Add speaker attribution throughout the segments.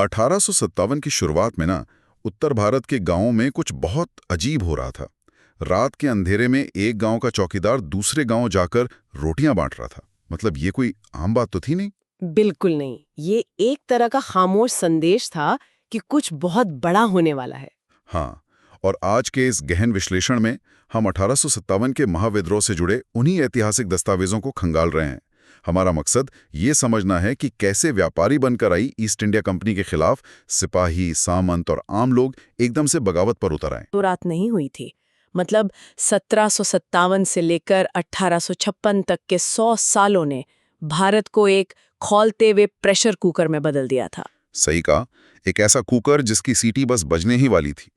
Speaker 1: 1857 की शुरुआत में ना उत्तर भारत के गांवों में कुछ बहुत अजीब हो रहा था। रात के अंधेरे में एक गांव का चौकीदार दूसरे गांव जाकर रोटियां बांट रहा था। मतलब ये कोई आम बात तो थी नहीं।
Speaker 2: बिल्कुल नहीं। ये एक तरह का खामोश संदेश था कि कुछ बहुत बड़ा होने वाला है।
Speaker 1: हाँ, और आज के इस गहन विश्लेषण में हम 1857 के महाविद्रोह से जुड़े उन्हीं ऐतिहासिक दस्तावेजों को खंगाल रहे हैं। हमारा मकसद ये समझना है कि कैसे व्यापारी बनकर आई ईस्ट इंडिया कंपनी के खिलाफ सिपाही, सामंत और आम लोग एकदम से बगावत पर उतर आए।
Speaker 2: तो रात नहीं हुई थी। मतलब 1757 से लेकर 1856 तक के 100 सालों ने भारत को एक खौलते हुए प्रेशर कुकर में बदल दिया था।
Speaker 1: सही कहा, एक ऐसा कुकर जिसकी सीटी बस बजने ही वाली थी।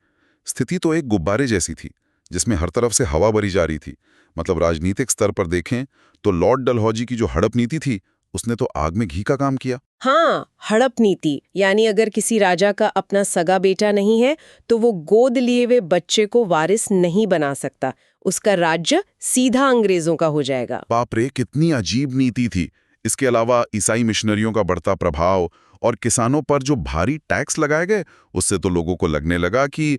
Speaker 1: स्थिति तो एक गुब्बारे जैसी थी जिसमें हर तरफ से हवा भरी जा रही थी। मतलब राजनीतिक स्तर पर देखें तो लॉर्ड डलहौजी की जो हड़प नीति थी उसने तो आग में घी का काम किया।
Speaker 2: हाँ, हड़प नीति यानी अगर किसी राजा का अपना सगा बेटा नहीं है तो वो गोद लिए हुए बच्चे को वारिस नहीं बना सकता। उसका राज्य सीधा अंग्रेजों का हो जाएगा।
Speaker 1: बाप रे, कितनी अजीब नीति थी। इसके अलावा ईसाई मिशनरियों का बढ़ता प्रभाव और किसानों पर जो भारी टैक्स लगाए गए, उससे तो लोगों को लगने लगा कि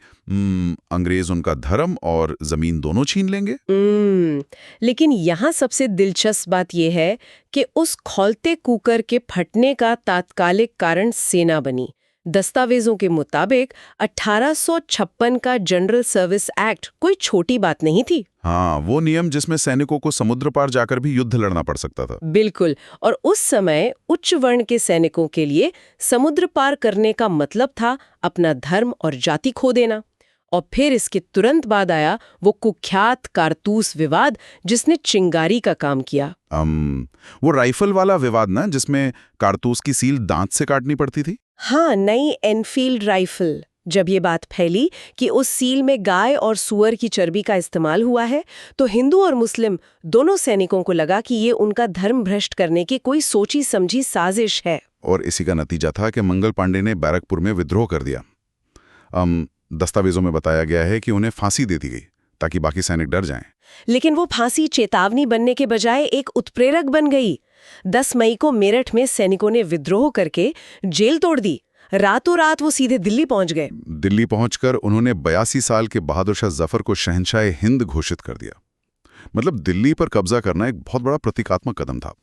Speaker 1: अंग्रेज उनका धर्म और जमीन दोनों छीन लेंगे।
Speaker 2: लेकिन यहाँ सबसे दिलचस्प बात यह है कि उस खौलते कुकर के फटने का तात्कालिक कारण सेना बनी। दस्तावेजों के मुताबिक 1856 का जनरल सर्विस एक्ट कोई छोटी बात नहीं थी।
Speaker 1: हाँ, वो नियम जिसमें सैनिकों को समुद्र पार जाकर भी युद्ध लड़ना पड़ सकता था।
Speaker 2: बिल्कुल। और उस समय उच्च वर्ण के सैनिकों के लिए समुद्र पार करने का मतलब था अपना धर्म और जाति खो देना। और फिर इसके तुरंत बाद आया वो कुख्यात कारतूस विवाद जिसने चिंगारी का काम किया।
Speaker 1: वो राइफल वाला विवाद ना, जिसमें कारतूस की सील दांत से काटनी पड़ती थी।
Speaker 2: हाँ, नई एनफील्ड राइफल। जब ये बात फैली कि उस सील में गाय और सुअर की चर्बी का इस्तेमाल हुआ है, तो हिंदू और मुस्लिम दोनों सैनिकों को लगा कि ये उनका धर्म भ्रष्ट करने की कोई सोची समझी साजिश है।
Speaker 1: और इसी का नतीजा था कि मंगल पांडे ने बैरकपुर में विद्रोह कर दिया। दस्तावेजों में बताया गया है कि उन्हें फांसी दे दी गई ताकि बाकी सैनिक डर जाएं।
Speaker 2: लेकिन वो फांसी चेतावनी बनने के बजाय एक उत्प्रेरक बन गई। 10 मई को मेरठ में सैनिकों ने विद्रोह करके जेल तोड़ दी। रातों रात वो सीधे दिल्ली पहुंच गए।
Speaker 1: दिल्ली पहुंचकर उन्होंने 82 साल के बहादुर शाह जफर को शहंशाह हिंद घोषित कर दिया। मतलब दिल्ली पर कब्जा करना एक बहुत बड़ा प्रतीकात्मक कदम था।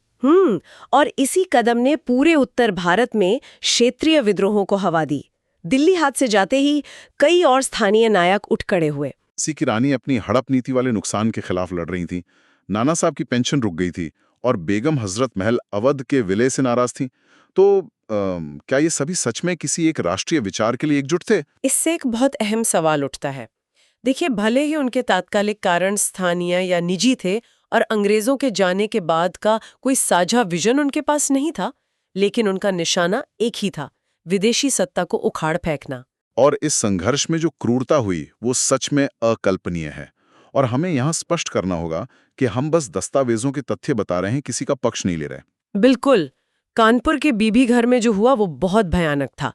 Speaker 2: और इसी कदम ने पूरे उत्तर भारत में क्षेत्रीय विद्रोहों को हवा दी। दिल्ली हाथ से जाते ही कई और स्थानीय नायक उठ खड़े हुए।
Speaker 1: सी की रानी अपनी हड़प नीति वाले नुकसान के खिलाफ लड़ रही थी, नाना साहब की पेंशन रुक गई थी और बेगम हजरत महल अवध के विलय से नाराज थी। तो क्या ये सभी सच में किसी एक राष्ट्रीय विचार के लिए एकजुट थे?
Speaker 2: इससे एक बहुत अहम सवाल उठता है। देखिए, भले ही उनके तात्कालिक कारण स्थानीय या निजी थे और अंग्रेजों के जाने के बाद का कोई साझा विजन उनके पास नहीं था, लेकिन उनका निशाना एक ही था, विदेशी सत्ता को उखाड़ फेंकना।
Speaker 1: और इस संघर्ष में जो क्रूरता हुई वो सच में अकल्पनीय है। और हमें यहाँ स्पष्ट करना होगा कि हम बस दस्तावेजों के तथ्य बता रहे हैं, किसी का पक्ष नहीं ले रहे।
Speaker 2: बिल्कुल। कानपुर के बीबी घर में जो हुआ वो बहुत भयानक था।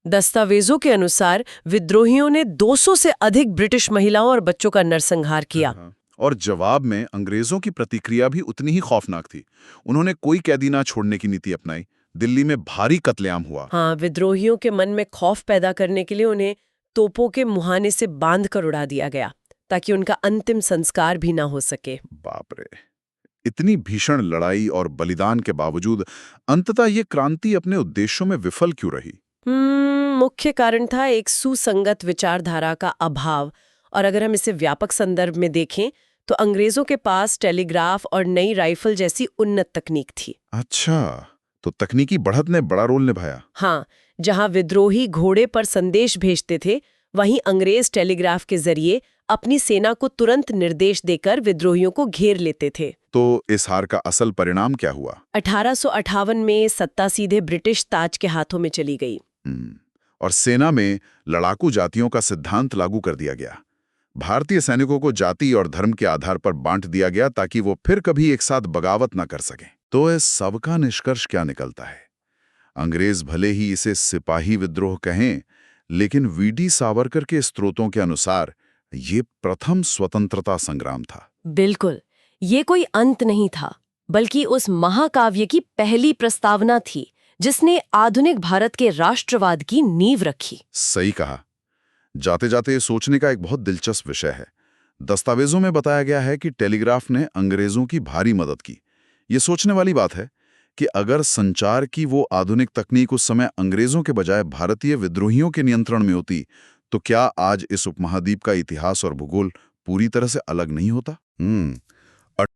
Speaker 2: दस्तावेजों के अनुसार विद्रोहियों ने 200 से अधिक ब्रिटिश महिलाओं और बच्चों का नरसंहार किया।
Speaker 1: और जवाब में अंग्रेजों की प्रतिक्रिया भी उतनी ही खौफनाक थी। उन्होंने कोई कैदी ना छोड़ने की नीति अपनाई। दिल्ली में भारी कत्लेआम हुआ।
Speaker 2: हाँ, विद्रोहियों के मन में खौफ पैदा करने के लिए उन्हें तोपों के मुहाने से बांध कर उड़ा दिया गया ताकि उनका अंतिम संस्कार भी ना हो सके।
Speaker 1: बाप रे, इतनी भीषण लड़ाई और बलिदान के बावजूद अंततः ये क्रांति अपने उद्देश्यों में विफल क्यों रही?
Speaker 2: मुख्य कारण था एक सुसंगत विचारधारा का अभाव। और अगर हम इसे व्यापक संदर्भ में देखें तो अंग्रेजों के पास टेलीग्राफ और नई राइफल जैसी उन्नत तकनीक थी।
Speaker 1: अच्छा, तो तकनीकी बढ़त ने बड़ा रोल निभाया।
Speaker 2: हाँ, जहां विद्रोही घोड़े पर संदेश भेजते थे, वहीं अंग्रेज टेलीग्राफ के जरिए अपनी सेना को तुरंत निर्देश देकर विद्रोहियों को घेर लेते थे।
Speaker 1: तो इस हार का असल परिणाम क्या हुआ?
Speaker 2: 1858 में सत्ता सीधे ब्रिटिश ताज के हाथों में चली गई।
Speaker 1: और सेना में लड़ाकू जातियों का सिद्धांत लागू कर दिया गया। भारतीय सैनिकों को जाति और धर्म के आधार पर बांट दिया गया ताकि वो फिर कभी एक साथ बगावत न कर सकें। तो इस सब का निष्कर्ष क्या निकलता है? अंग्रेज भले ही इसे सिपाही विद्रोह कहें, लेकिन वीडी सावरकर के स्रोतों के अनुसार ये प्रथम स्वतंत्रता संग्राम था।
Speaker 2: बिल्कुल, ये कोई अंत नहीं था, बल्कि उस महाकाव्य की पहली प्रस्तावना थी जिसने आधुनिक भारत के राष्ट्रवाद की नींव रखी।
Speaker 1: सही कहा। जाते जाते सोचने का एक बहुत दिलचस्प विषय है। दस्तावेजों में बताया गया है कि टेलीग्राफ ने अंग्रेजों की भारी मदद की। ये सोचने वाली बात है कि अगर संचार की वो आधुनिक तकनीक उस समय अंग्रेजों के बजाय भारतीय विद्रोहियों के नियंत्रण में होती, तो क्या आज इस उपमहाद्वीप का इतिहास और भूगोल पूरी तरह से अलग नहीं होता?